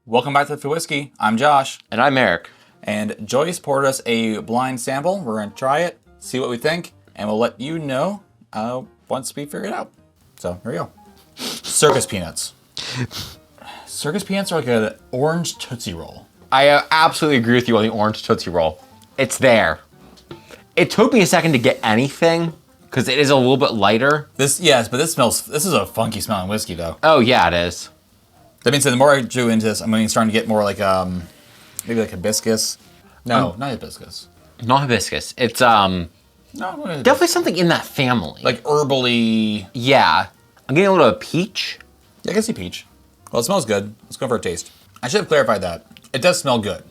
Welcome back to the Whisky. I'm Josh. And I'm Eric. And Joyce poured us a blind sample. We're going to try it, see what we think, and we'll let you know once we figure it out. So, here we go. Circus peanuts. Circus peanuts are like an orange Tootsie Roll. I absolutely agree with you on the orange Tootsie Roll. It's there. It took me a second to get anything, because it is a little bit lighter. This is a funky smelling whiskey, though. Oh, yeah, it is. That means that the more I chew into this, I'm starting to get more like, maybe like hibiscus. No, not hibiscus. Not hibiscus. It's, No, definitely something in that family. like herbally. Yeah. I'm getting a little peach. Yeah, I can see peach. Well, it smells good. Let's go for a taste. I should have clarified that. It does smell good.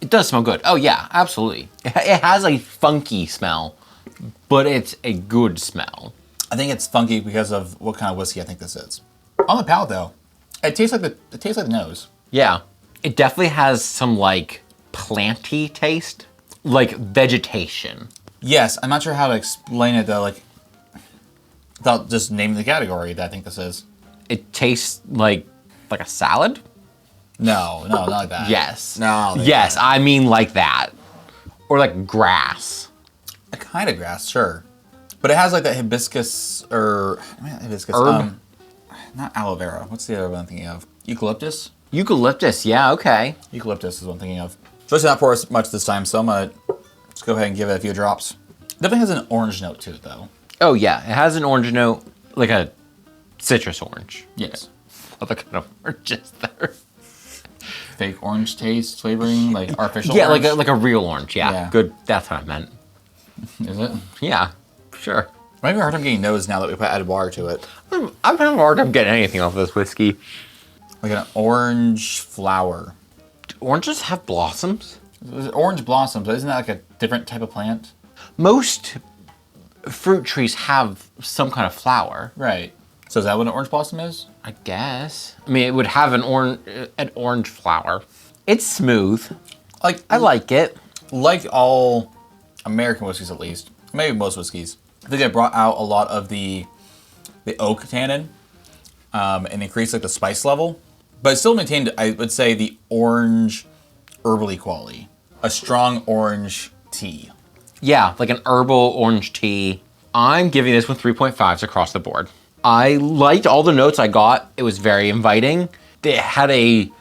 It does smell good. Oh, yeah, absolutely. It has a funky smell, but it's a good smell. I think it's funky because of what kind of whiskey I think this is. On the palate, though, it tastes like the nose. Yeah. It definitely has some, like, planty taste. Like, vegetation. Yes, I'm not sure how to explain it, though, like, without just naming the category that I think this is. It tastes like a salad? No, not like that. Yes. No. Yes, I mean like that. Or like grass. A kind of grass, sure. But it has like that hibiscus, not hibiscus. Herb? Not aloe vera. What's the other one I'm thinking of? Eucalyptus? Eucalyptus, yeah, okay. Eucalyptus is what I'm thinking of. Joyce did not pour us much this time, so I'm going to just go ahead and give it a few drops. Definitely has an orange note to it, though. Oh yeah, it has an orange note, like a citrus orange. Yes. What kind of orange is there? Fake orange taste, flavoring, like artificial Yeah, orange. like a real orange, yeah. Yeah. Good, that's what I meant. Is it? Yeah, sure. Maybe a hard time getting nose now that we added water to it. I'm having a hard time getting anything off of this whiskey. Like an orange flower. Do oranges have blossoms? Orange blossoms, but isn't that like a different type of plant? Most fruit trees have some kind of flower. Right. So is that what an orange blossom is? I guess. I mean, it would have an orange flower. It's smooth. Like I like it. Like all American whiskeys, at least, maybe most whiskeys, I think they brought out a lot of the oak tannin and increased like the spice level, but it still maintained, I would say, the orange herbally quality. A strong orange tea. Yeah, like an herbal orange tea. I'm giving this one 3.5s across the board. I liked all the notes I got. It was very inviting. It had a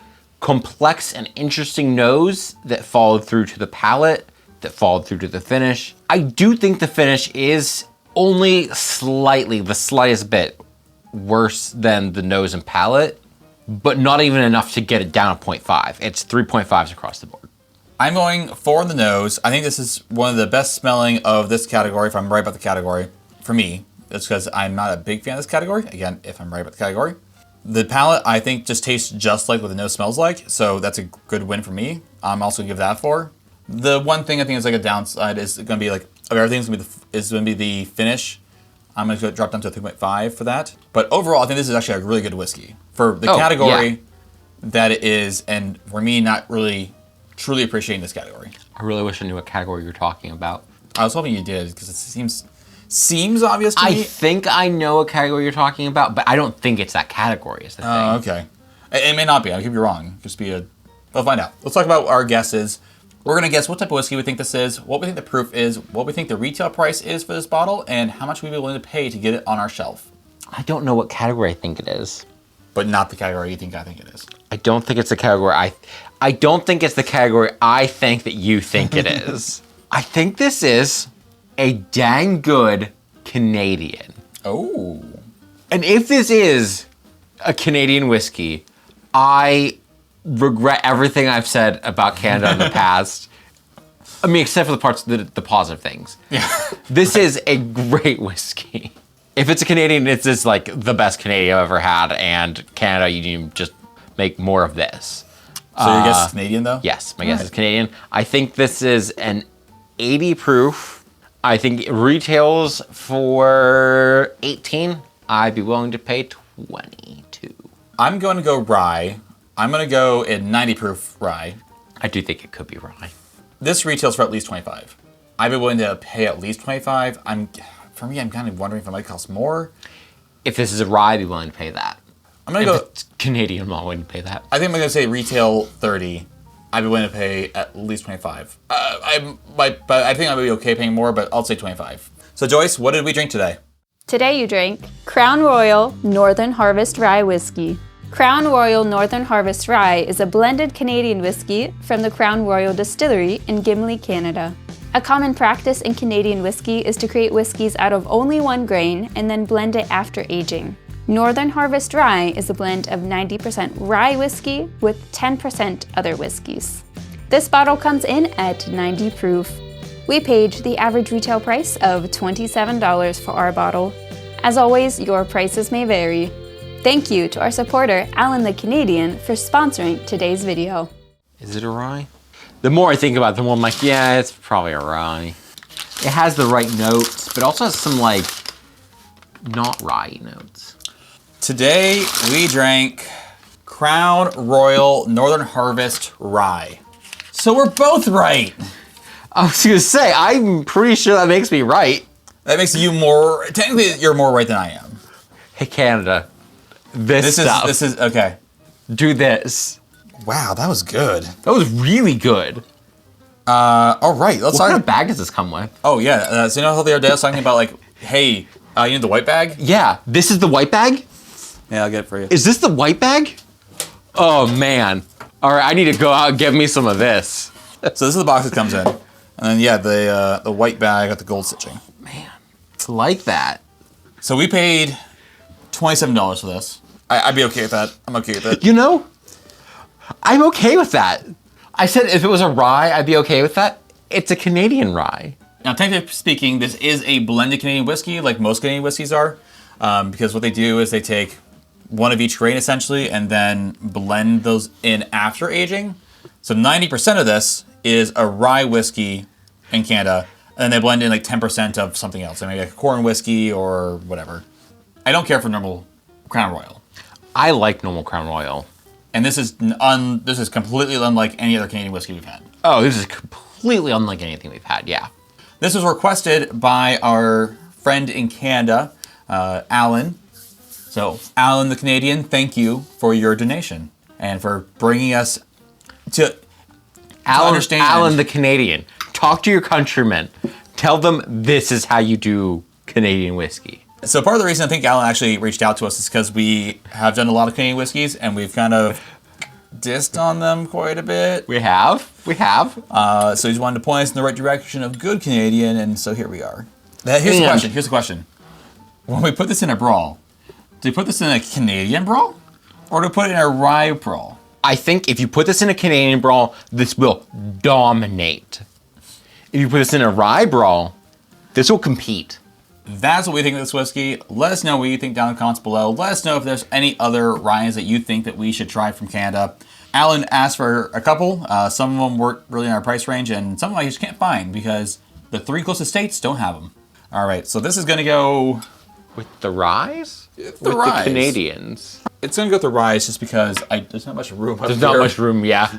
complex and interesting nose that followed through to the palate, that followed through to the finish. I do think the finish is only slightly, the slightest bit, worse than the nose and palate, but not even enough to get it down a 0.5. It's 3.5s across the board. I'm going 4 on the nose. I think this is one of the best smelling of this category, if I'm right about the category, for me. It's because I'm not a big fan of this category. Again, if I'm right about the category. The palate, I think, just tastes just like what the nose smells like, so that's a good win for me. I'm also going to give that 4. The one thing I think is like a downside is going to be like, of everything is going to be the finish. I'm going to drop down to a 3.5 for that. But overall, I think this is actually a really good whiskey. For the category that it is, and for me, not really truly appreciating this category. I really wish I knew what category you're talking about. I was hoping you did, because it seems obvious to me. I think I know what category you're talking about, but I don't think it's that category is the thing. Oh, okay. It may not be. I could be wrong. Just be we'll find out. Let's talk about our guesses. We're going to guess what type of whiskey we think this is, what we think the proof is, what we think the retail price is for this bottle, and how much we'd be willing to pay to get it on our shelf. I don't know what category I think it is. But not the category you think I think it is. I don't think it's the category I don't think it's the category I think that you think it is. I think this is a dang good Canadian. Oh. And if this is a Canadian whiskey, I regret everything I've said about Canada in the past. I mean, except for the parts, the positive things. Yeah. This is a great whiskey. If it's a Canadian, it's just like the best Canadian I've ever had, and Canada, you need to just make more of this. So your guess is Canadian, though? Yes, my guess is Canadian. I think this is an 80 proof. I think it retails for 18. I'd be willing to pay 22. I'm going to go rye. I'm going to go in 90 proof rye. I do think it could be rye. This retails for at least 25. I'd be willing to pay at least 25. For me, I'm kind of wondering if it might cost more. If this is a rye, I'd be willing to pay that. I'm gonna If go. it's Canadian, I wouldn't pay that. I think I'm gonna say retail 30. I'd be willing to pay at least 25. But I think I'd be okay paying more, but I'll say 25. So Joyce, what did we drink today? Today you drank Crown Royal Northern Harvest Rye Whiskey. Crown Royal Northern Harvest Rye is a blended Canadian whiskey from the Crown Royal Distillery in Gimli, Canada. A common practice in Canadian whiskey is to create whiskeys out of only one grain and then blend it after aging. Northern Harvest Rye is a blend of 90% rye whiskey with 10% other whiskeys. This bottle comes in at 90 proof. We paid the average retail price of $27 for our bottle. As always, your prices may vary. Thank you to our supporter, Alan the Canadian, for sponsoring today's video. Is it a rye? The more I think about it, the more I'm like, yeah, it's probably a rye. It has the right notes, but also has some like not rye notes. Today we drank Crown Royal Northern Harvest Rye. So we're both right. I was gonna say, I'm pretty sure that makes me right. That makes you more, technically you're more right than I am. Hey Canada, this is, okay. Do this. Wow, that was good. That was really good. All right, let's What start. kind of bag does this come with? Oh yeah, so you know how the other day I was talking about like, hey, you need the white bag? Yeah, this is the white bag? Yeah, I'll get it for you. Is this the white bag? Oh man. All right, I need to go out and get me some of this. So this is the box it comes in. And then yeah, the white bag with the gold stitching. Man, I like that. So we paid $27 for this. I'd be okay with that. I'm okay with it. You know, I'm okay with that. I said if it was a rye, I'd be okay with that. It's a Canadian rye. Now, technically speaking, this is a blended Canadian whiskey, like most Canadian whiskeys are, because what they do is they take one of each grain essentially, and then blend those in after aging. So 90% of this is a rye whiskey in Canada, and then they blend in like 10% of something else, so maybe like a corn whiskey or whatever. I don't care for normal Crown Royal, I like normal Crown Royal. and this is completely unlike any other Canadian whiskey we've had. Oh, this is completely unlike anything we've had, yeah. This was requested by our friend in Canada, Alan. So, Alan the Canadian, thank you for your donation and for bringing us to understand. Alan the Canadian, talk to your countrymen. Tell them this is how you do Canadian whiskey. So part of the reason I think Alan actually reached out to us is because we have done a lot of Canadian whiskeys and we've kind of dissed on them quite a bit. We have. So he's wanted to point us in the right direction of good Canadian, and so here we are. Here's the question. When we put this in a brawl, do we put this in a Canadian brawl? Or do we put it in a rye brawl? I think if you put this in a Canadian brawl, this will dominate. If you put this in a rye brawl, this will compete. That's what we think of this whiskey. Let us know what you think down in the comments below. Let us know if there's any other ryes that you think that we should try from Canada. Alan asked for a couple. Some of them weren't really in our price range, and some of them I just can't find because the 3 closest states don't have them. All right, so this is going to go... With the ryes? With the ryes. Canadians. It's going to go with the ryes just because there's not much room up There's here. not much room, yeah.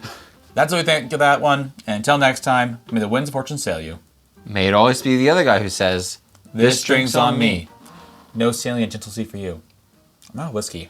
That's what we think of that one. And until next time, may the winds of fortune sail you. May it always be the other guy who says, This drink's on me. No sailing a gentle sea for you. I'm out of whiskey.